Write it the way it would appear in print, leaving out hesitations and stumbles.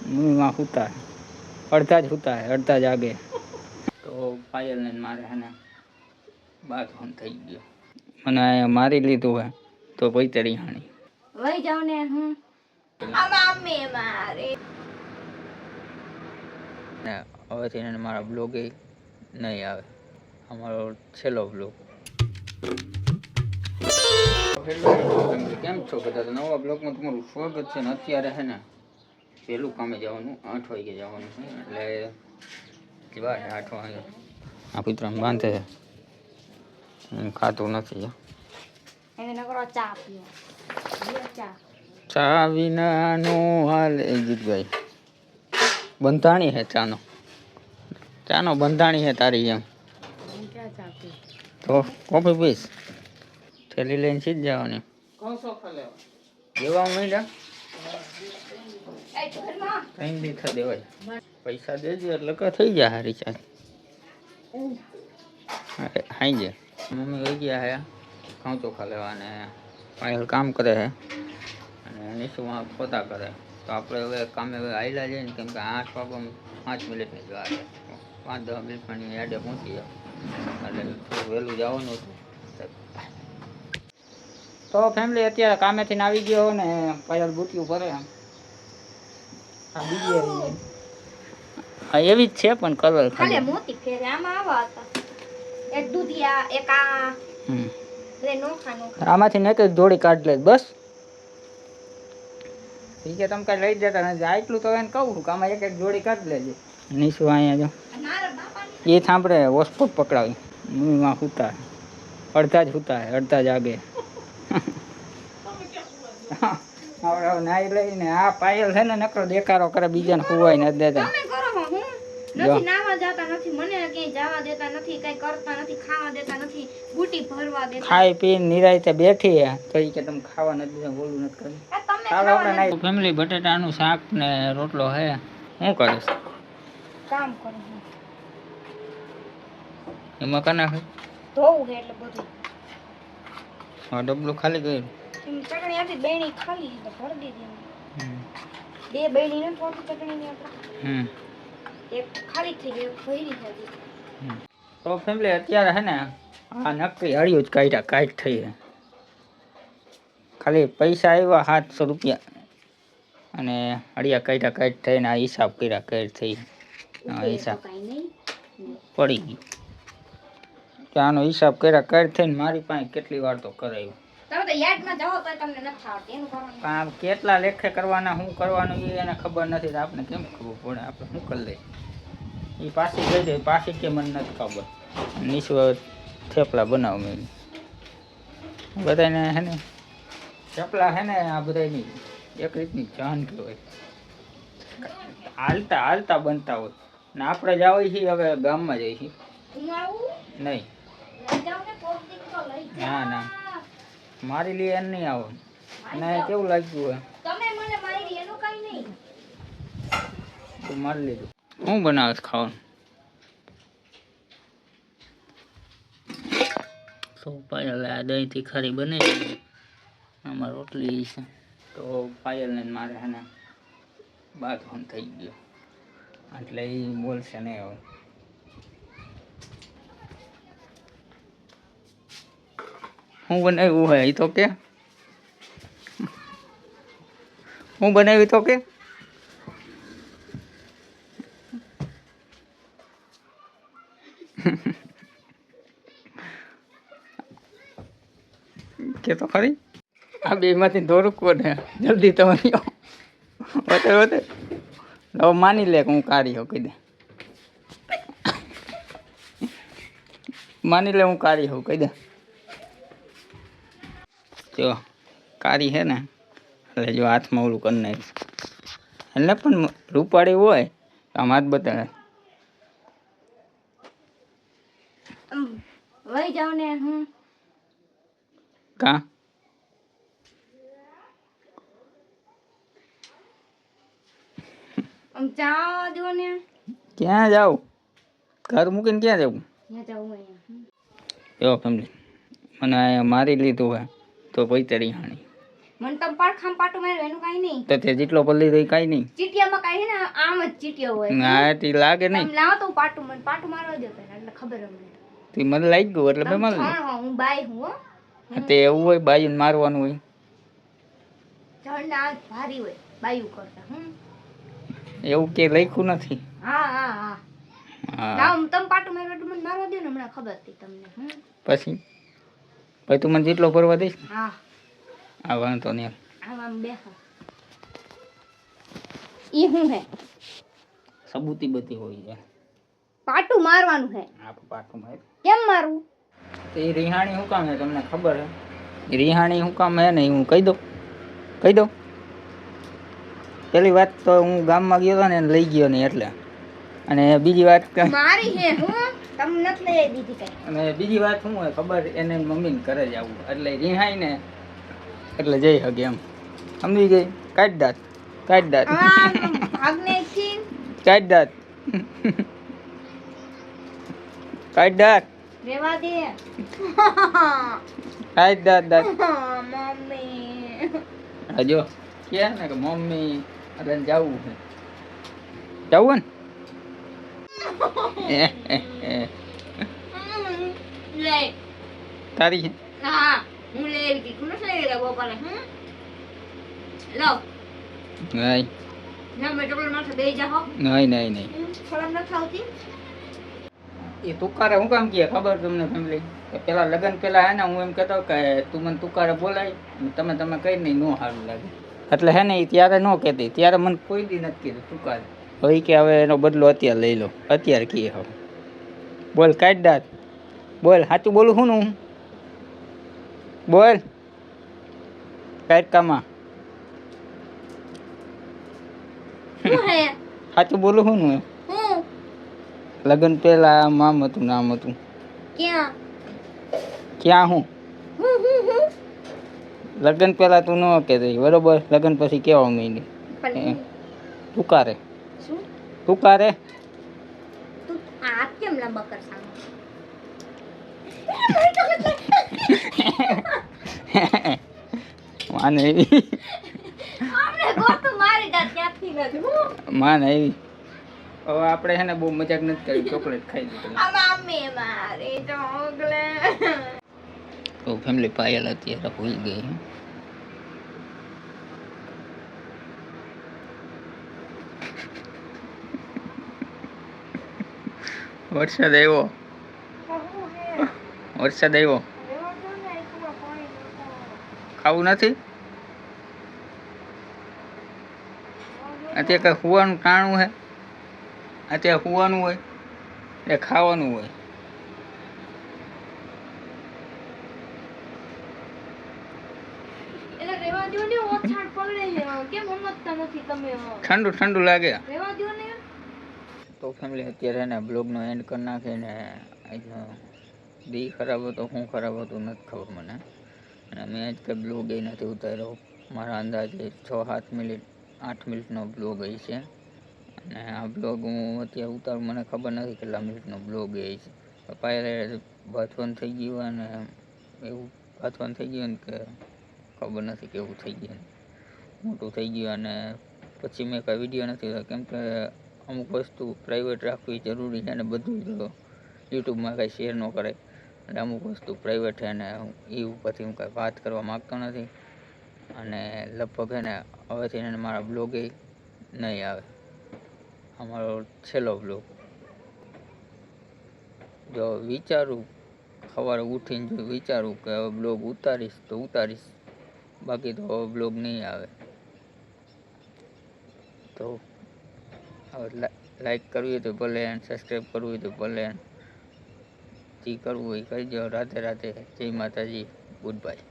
मुँह वहाँ होता है अर्धा ज होता है अर्धा जागे तो पायल ने मारे है ने बात हम થઈ ગયો મને મારી લીધું હે તો ભાઈ તરી હાણી વઈ જાવ ને હું આ મમ્મી મારે ને હવેથી એને મારા બ્લોગ નહીં આવે અમારો છેલ્લો બ્લોગ કેમ છો બધા નવા બ્લોગમાં તમારું સ્વાગત છે ને અત્યારે હે ને પહેલું કામે જવાનું 8 વાગે જવાનું છે એટલે કેવા 8 વાગે આ પુત્રાને બાંધે ખાતું નથી એને નકરો ચા પીવો ચા વિના નો હાલે જીતભાઈ બંધાણી હે ચાનો બંધાણી હે તારી એમ તો કોફી પીસ થેલી લઈને સીધ જવાની જેવા માંડ્યા કઈ દીખા દેવાય પૈસા દેજો એટલે કે થઈ જાય રિચાર્જ હાઈ જે મમ્મી ગઈ ગયા હે ઘઉં ચોખા લેવા ને પાયલ કામ કરે હે અને નિશુમાં પોતા કરે તો આપણે હવે કામે હવે આવેલા જઈએ ને કેમ કે 8 વાગ્યા 5 મિનિટની જ વાર છે 5-10 મિનિટની યાદે પહોંચી જાવ એટલે થોડું વહેલું જવાનું હતું તો ફેમિલી અત્યારે કામેથી આવી ગયો ને પાયલ બુટિયું ભરે આ બીજી આ એવી જ છે પણ કલર ખાલી મોતી ફેરે આમાં આવા હતા એક દૂધિયા એક આ બે નોખા આમાંથી ને એક જોડી કાઢ લે બસ ઠીક છે તમે કઈ લઈ જતા નથી આટલું તો એને કહું કે આમાં એક જોડી કાઢ લેજે નીચું અહીંયા જો એ સાંભળે હોસ્પોટ પકડાવી મુંહમાં હોતા અડધા જ હોતા અડધા જ આગે નાઈ લઈને આ પાયલ છે ને નકરો દેખારો કરે બીજાને ખુવાય નથી દેતા નથી નાવા જાતા નથી મને ક્યાંય જવા દેતા નથી કઈ કરતા નથી ખાવા દેતા નથી બુટી ભરવા દેતા ખાઈ પીને નિરાયતે બેઠી હે તો ઈ કે તમે ખાવા નથી દેતા બોલું નથી કરી ચાલો આપણે નાઈ ફેમિલી બટેટાનું શાક ને રોટલો હે શું કરીશ કામ કરું એમાં કના હે ધોવું હે એટલે બધું હા ડબલું ખાલી કર્યું ચટણી હતી બેણી ખાલી તો ભરી દીધી બે બેણી ને થોડી ચટણી ની આપણે એક ખાલી થઈ ગઈ ભરી હતી તો ફેમિલી અત્યારે હે ને આ નક્કી હળિયું જ કાઢ થઈ હે ખાલી પૈસા આવ્યા 700 રૂપિયા અને હળિયા કાઢ થઈને આ હિસાબ કર્યા કઈ થઈ હિસાબ પડી ગયો આનો હિસાબ કર્યા કઈ થઈને મારી પાસે કેટલી વાર તો કરાયું તમે તો યાદમાં જાઓ તો તમને નથી આવડતું એનું કરવાનું આમ કેટલા લેખે કરવાના શું કરવાનું એ એને ખબર નથી તો આપણે કેમ ખબર પડે આપણે શું કરી લઈએ એ પાછી કહી દે પાછી કે મને નથી ખબર નીચે થેપલા બનાવ મેં બધાને હે ને થેપલા હે ને આ બધાની એક રીતની જાન કહેવાય હાલતા બનતા હોય ને આપણે જાવ છીએ હવે ગામમાં જઈએ છીએ નહીં ના મારી લી એમ નહીં આવો અને કેવું લાગ્યું હોય તમે મને મારી એનું કઈ નહીં તું મારી લીધું હું બનાવે ખાવાનું તો પાયલ આ દહીંથી ખારી બને આમાં રોટલી છે તો પાયલને મારે હે ને બાથરૂમ થઈ ગયો એટલે એ બોલશે નહીં હવે હું બનાવ્યું હોય એ તો કે હું બનાવ્યું તો કે તો ખરી આ બે માંથી દોરું કોને જલ્દી તમારી વતે હવે માની લે કે હું કાઢી હોઉં કહી દે માની લે હું કાઢી હોઉં કહી દે જો કારી હે ને એટલે જો હાથમાં ઓલું કરી નાખ્યું એટલે પણ રૂપાળી હોય આમ હાથ બતાવે વઈ જાવ ને હું કા જાવ દો ને ક્યાં જાવ ઘર મૂકીને ક્યાં જવું ત્યાં જાવ અહીંયા જો ફેમિલી મને અહીંયા મારી લીધું હોય તો ભાઈ તરી હાણી મને તમ પાડખામ પાટું માર્યું એનું કાઈ નહીં. તો તે જેટલો પલ્લી તો કાંઈ નહીં. ચીટિયામાં કાઈ હે ને આમ જ ચીટિયો હોય. ના તે લાગે નહીં. તમે લાવો તો હું પાટું મને પાટું મારવા દો પહેલા એટલે ખબર હે મને. તે મને લાગી ગયું એટલે મેં મારી. હા હું બાય હું હો. તે એવું હોય બાયું મારવાનું હોય. ઝંડા ભારી હોય બાયું કરતા. એવું કે લખ્યું નથી. હા હા હા હા લાવ તમ પાટું મારવા એટલે મને મારવા દો ને હમણાં ખબર હતી તમને. પછી ભાઈ તું મને જેટલો ભરવા દઈશ ને હા આ વાંધો નહીં. આમ બેહો. ઈ હું હે સબૂતી બધી હોય છે. પાટું મારવાનું હે. આ પાટું માર. કેમ મારવું? તો એ રિહાણી શું કામ હે તમને ખબર હે? એ રિહાણી શું કામ હે ને હું કહી દઉં. પેલી વાત તો હું ગામમાં ગયો હતો ને એને લઈ ગયો નહીં એટલે. અને બીજી વાત મારી હે હું તમને નથી લઈ દીધી કઈ. અને બીજી વાત શું હોય ખબર એને મમ્મીને ઘરે જ આવું એટલે રિહાઈ ને એટલે જઈ શકે એમ સમજી ગઈ. કાઢ દાંત ભાગને થી કાઢ દાંત રેવા દે. કાઢ દાંત મમ્મી હજો કે ને કે મમ્મી એટલે જવું છે જવું ને લે તારી છે હા હું લઈ લીધી કોણ લઈ લે બોપાને લો નહીં ના મેં ચોકલેટ માથે બેહી જાહો. નહીં શરમ ન થાવતી? એ તુકારે હું કામ કહે ખબર તમને ફેમિલી પેલા લગ્ન પેલા હે ને હું એમ કહેતો કે તું મને તુકારે બોલાય તમે કઈ નહીં નો સારું લાગે એટલે હે ને એ ત્યારે ન કહેતી ત્યારે મને કોઈ દી નથી કીધું તુકારે હવે કે હવે એનો બદલો અત્યારે લઈ લો અત્યારે કીએ હવે બોલ કાઢ દાંત બોલ સાચું બોલું શું હું બોલ કાઢ કામાં હું હે સાચું બોલું શું હું હું લગ્ન પેલા આમ હતું નામ હતું ક્યાં હું લગ્ન પેલા તું ન કહેતી બરોબર લગ્ન પછી કેવા માંડી તુકારે શું તુકારે તું આ કેમ લાંબા કર સામે માને આપણે ગોતું મારી જા ક્યાંથી નથી હું માને એવી હવે આપણે છે ને બહુ મજાક નથી કરી ચોકલેટ ખાઈ દીધી આ મમ્મી મારી ચોકલેટ. તો ફેમિલી પાયલ અત્યારે હોઈ ગઈ વરસાદ આવ્યો ખાવું નથી અત્યારે કઈ હુવાનું ટાણું હે અત્યારે હુવાનું હોય એ ખાવાનું હોય એટલે રેવા દો ને ઓછાડ પગડે છે કેમ સમજતા નથી તમે ઠંડુ લાગે રેવા દો ને. તો ફેમિલી અત્યારે એને બ્લોગનો એન્ડ કરી નાખીને આજનો દી ખરાબ હતો શું ખરાબ હતું નથી ખબર મને અને મેં આજ કંઈ બ્લોગ એ નથી ઉતાર્યો મારા અંદાજે 6-7 મિનિટ 8 મિનિટનો બ્લોગ એ છે અને આ બ્લોગ હું અત્યારે ઉતારું મને ખબર નથી કેટલા મિનિટનો બ્લોગ એ છે પપ્પાએ બાથવાનું થઈ ગયું અને એવું બાથવાનું થઈ ગયું ને કે ખબર નથી કેવું થઈ ગયું મોટું થઈ ગયું અને પછી મેં કાંઈ વિડીયો નથી ઉતાર્યો કેમ કે અમુક વસ્તુ પ્રાઇવેટ રાખવી જરૂરી છે અને બધું તો યુટ્યુબમાં કાંઈ શેર ન કરે એટલે અમુક વસ્તુ પ્રાઇવેટ છે અને એ ઉપરથી હું કાંઈ વાત કરવા માગતો નથી અને લગભગ એને હવેથી એને મારા બ્લોગે નહીં આવે અમારો છેલ્લો બ્લોગ જો વિચારું સવારે ઉઠીને જો વિચારું કે હવે બ્લોગ ઉતારીશ તો ઉતારીશ બાકી તો હવે બ્લોગ નહીં આવે તો હવે લાઈક કરવી હોય તો ભલે સબસ્ક્રાઈબ કરવું હોય તો ભલે જે કરવું હોય કરજો રાધે રાધે જય માતાજી ગુડ બાય.